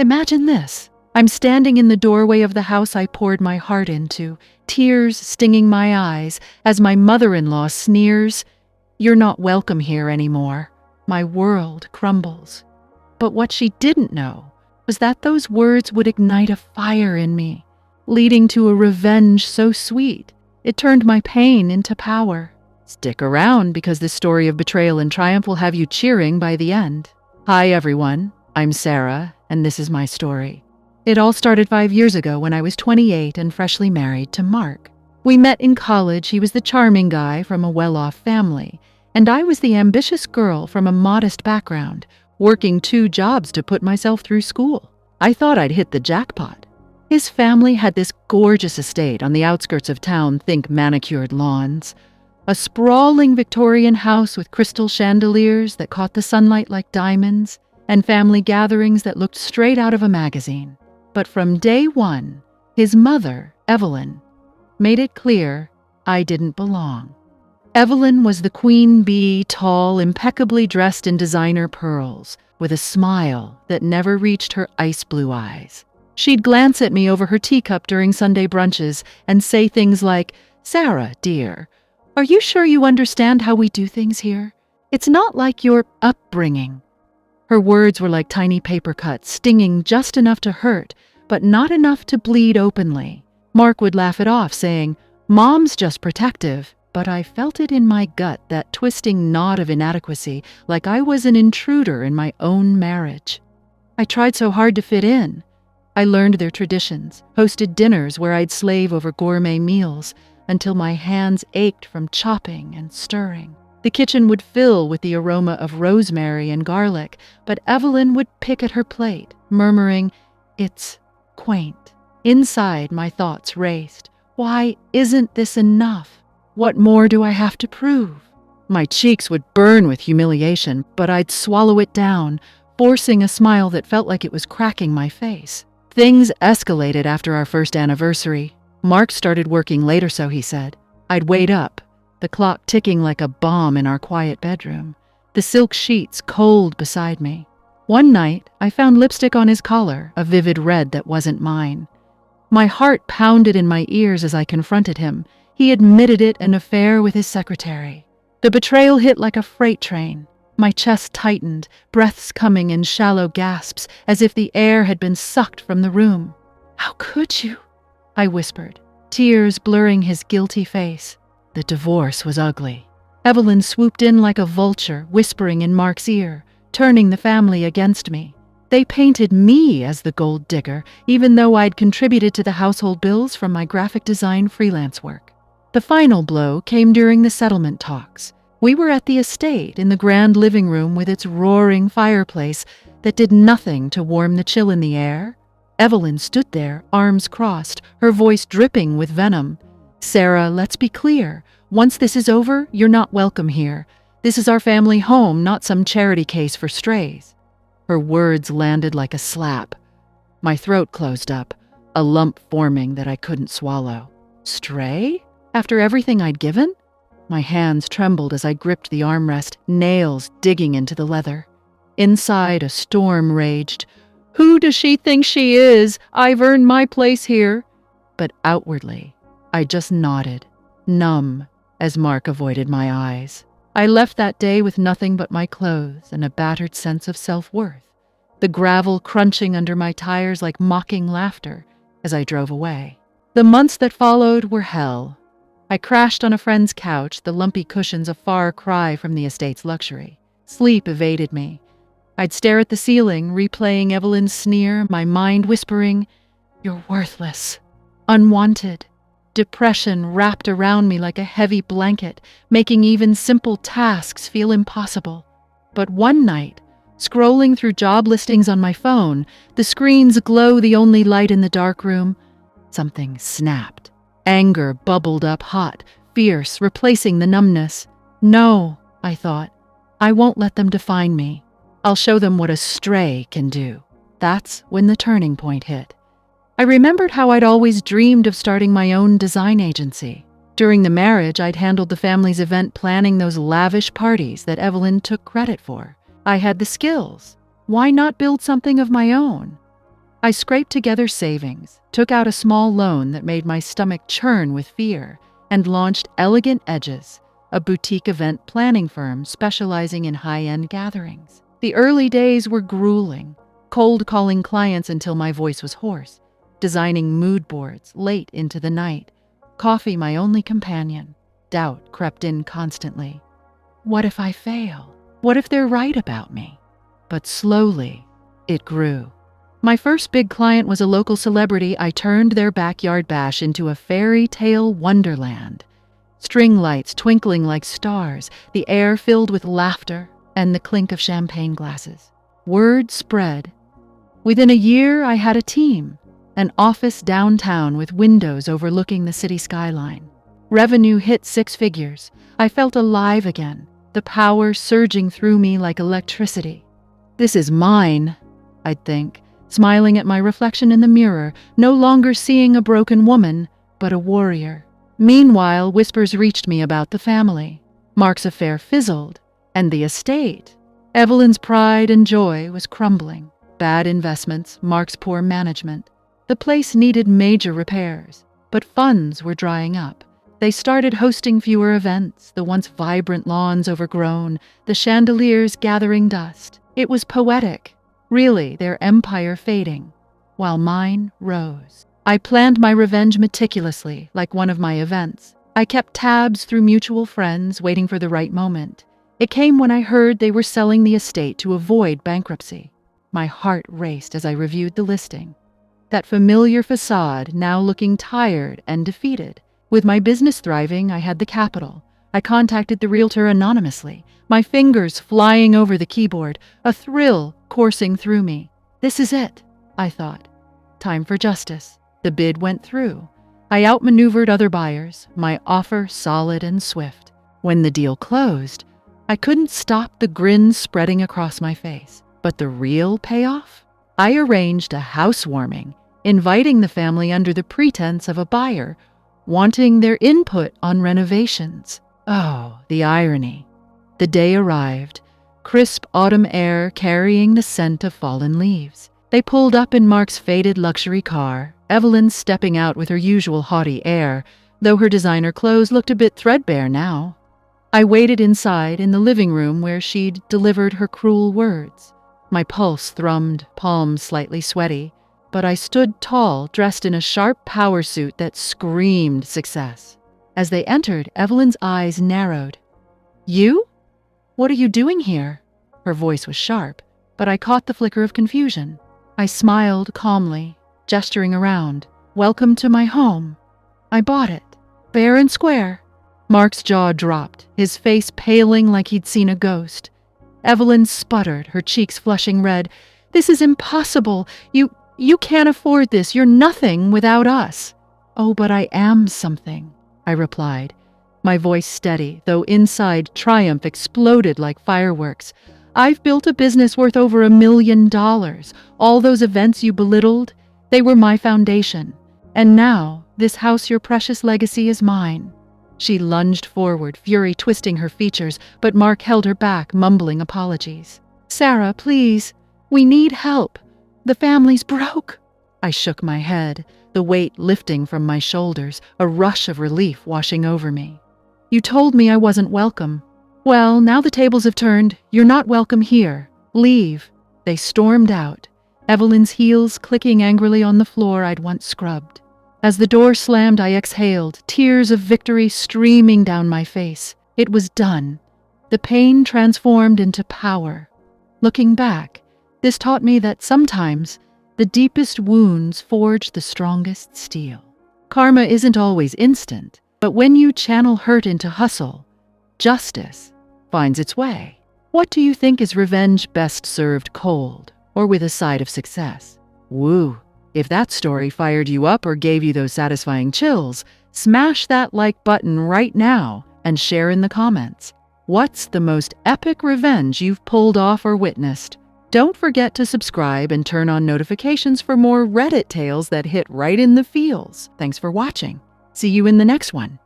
Imagine this. I'm standing in the doorway of the house I poured my heart into, tears stinging my eyes as my mother-in-law sneers, "You're not welcome here anymore." My world crumbles. But what she didn't know was that those words would ignite a fire in me, leading to a revenge so sweet it turned my pain into power. Stick around because this story of betrayal and triumph will have you cheering by the end. Hi everyone, I'm Sarah, and this is my story. It all started 5 years ago when I was 28 and freshly married to Mark. We met in college. He was the charming guy from a well-off family, and I was the ambitious girl from a modest background, working 2 jobs to put myself through school. I thought I'd hit the jackpot. His family had this gorgeous estate on the outskirts of town, think manicured lawns. A sprawling Victorian house with crystal chandeliers that caught the sunlight like diamonds, and family gatherings that looked straight out of a magazine. But from day one, his mother, Evelyn, made it clear I didn't belong. Evelyn was the queen bee, tall, impeccably dressed in designer pearls, with a smile that never reached her ice blue eyes. She'd glance at me over her teacup during Sunday brunches and say things like, "Sarah, dear, are you sure you understand how we do things here? It's not like your upbringing." Her words were like tiny paper cuts, stinging just enough to hurt, but not enough to bleed openly. Mark would laugh it off, saying, "Mom's just protective," but I felt it in my gut, that twisting knot of inadequacy, like I was an intruder in my own marriage. I tried so hard to fit in. I learned their traditions, hosted dinners where I'd slave over gourmet meals, until my hands ached from chopping and stirring. The kitchen would fill with the aroma of rosemary and garlic, but Evelyn would pick at her plate, murmuring, "It's quaint." Inside, my thoughts raced. Why isn't this enough? What more do I have to prove? My cheeks would burn with humiliation, but I'd swallow it down, forcing a smile that felt like it was cracking my face. Things escalated after our first anniversary. Mark started working later, so he said. I'd wait up, the clock ticking like a bomb in our quiet bedroom, the silk sheets cold beside me. One night, I found lipstick on his collar, a vivid red that wasn't mine. My heart pounded in my ears as I confronted him. He admitted it, an affair with his secretary. The betrayal hit like a freight train. My chest tightened, breaths coming in shallow gasps, as if the air had been sucked from the room. "How could you?" I whispered, tears blurring his guilty face. The divorce was ugly. Evelyn swooped in like a vulture, whispering in Mark's ear, turning the family against me. They painted me as the gold digger, even though I'd contributed to the household bills from my graphic design freelance work. The final blow came during the settlement talks. We were at the estate in the grand living room with its roaring fireplace that did nothing to warm the chill in the air. Evelyn stood there, arms crossed, her voice dripping with venom. "Sarah, let's be clear. Once this is over, you're not welcome here. This is our family home, not some charity case for strays." Her words landed like a slap. My throat closed up, a lump forming that I couldn't swallow. Stray? After everything I'd given? My hands trembled as I gripped the armrest, nails digging into the leather. Inside, a storm raged. "Who does she think she is? I've earned my place here." But outwardly, I just nodded, numb, as Mark avoided my eyes. I left that day with nothing but my clothes and a battered sense of self-worth, the gravel crunching under my tires like mocking laughter as I drove away. The months that followed were hell. I crashed on a friend's couch, the lumpy cushions a far cry from the estate's luxury. Sleep evaded me. I'd stare at the ceiling, replaying Evelyn's sneer, my mind whispering, "You're worthless, unwanted." Depression wrapped around me like a heavy blanket, making even simple tasks feel impossible. But one night, scrolling through job listings on my phone, the screen's glow the only light in the dark room, something snapped. Anger bubbled up hot, fierce, replacing the numbness. "No," I thought. "I won't let them define me. I'll show them what a stray can do." That's when the turning point hit. I remembered how I'd always dreamed of starting my own design agency. During the marriage, I'd handled the family's event planning, those lavish parties that Evelyn took credit for. I had the skills. Why not build something of my own? I scraped together savings, took out a small loan that made my stomach churn with fear, and launched Elegant Edges, a boutique event planning firm specializing in high-end gatherings. The early days were grueling, cold calling clients until my voice was hoarse, designing mood boards late into the night, coffee my only companion. Doubt crept in constantly. What if I fail? What if they're right about me? But slowly, it grew. My first big client was a local celebrity. I turned their backyard bash into a fairy tale wonderland. String lights twinkling like stars, the air filled with laughter, and the clink of champagne glasses. Word spread. Within a year, I had a team, an office downtown with windows overlooking the city skyline. Revenue hit 6 figures. I felt alive again, the power surging through me like electricity. This is mine, I'd think, smiling at my reflection in the mirror, no longer seeing a broken woman, but a warrior. Meanwhile, whispers reached me about the family. Mark's affair fizzled, and the estate. Evelyn's pride and joy was crumbling. Bad investments, Mark's poor management. The place needed major repairs, but funds were drying up. They started hosting fewer events, the once vibrant lawns overgrown, the chandeliers gathering dust. It was poetic, really their empire fading, while mine rose. I planned my revenge meticulously, like one of my events. I kept tabs through mutual friends, waiting for the right moment. It came when I heard they were selling the estate to avoid bankruptcy. My heart raced as I reviewed the listing. That familiar facade now looking tired and defeated. With my business thriving, I had the capital. I contacted the realtor anonymously, my fingers flying over the keyboard, a thrill coursing through me. This is it, I thought. Time for justice. The bid went through. I outmaneuvered other buyers, my offer solid and swift. When the deal closed, I couldn't stop the grin spreading across my face. But the real payoff? I arranged a housewarming, inviting the family under the pretense of a buyer, wanting their input on renovations. Oh, the irony. The day arrived, crisp autumn air carrying the scent of fallen leaves. They pulled up in Mark's faded luxury car, Evelyn stepping out with her usual haughty air, though her designer clothes looked a bit threadbare now. I waited inside in the living room where she'd delivered her cruel words. My pulse thrummed, palms slightly sweaty, but I stood tall, dressed in a sharp power suit that screamed success. As they entered, Evelyn's eyes narrowed. You? What are you doing here? Her voice was sharp, but I caught the flicker of confusion. I smiled calmly, gesturing around. Welcome to my home. I bought it, fair and square. Mark's jaw dropped, his face paling like he'd seen a ghost. Evelyn sputtered, her cheeks flushing red. This is impossible. You can't afford this. You're nothing without us. Oh, but I am something, I replied, my voice steady, though inside triumph exploded like fireworks. I've built a business worth over $1 million. All those events you belittled, they were my foundation. And now, this house, your precious legacy, is mine. She lunged forward, fury twisting her features, but Mark held her back, mumbling apologies. Sarah, please. We need help. The family's broke. I shook my head, the weight lifting from my shoulders, a rush of relief washing over me. You told me I wasn't welcome. Well, now the tables have turned. You're not welcome here. Leave. They stormed out, Evelyn's heels clicking angrily on the floor I'd once scrubbed. As the door slammed, I exhaled, tears of victory streaming down my face. It was done. The pain transformed into power. Looking back, this taught me that sometimes the deepest wounds forge the strongest steel. Karma isn't always instant, but when you channel hurt into hustle, justice finds its way. What do you think is revenge best served cold, or with a side of success? Woo! If that story fired you up or gave you those satisfying chills, smash that like button right now and share in the comments. What's the most epic revenge you've pulled off or witnessed? Don't forget to subscribe and turn on notifications for more Reddit tales that hit right in the feels. Thanks for watching. See you in the next one.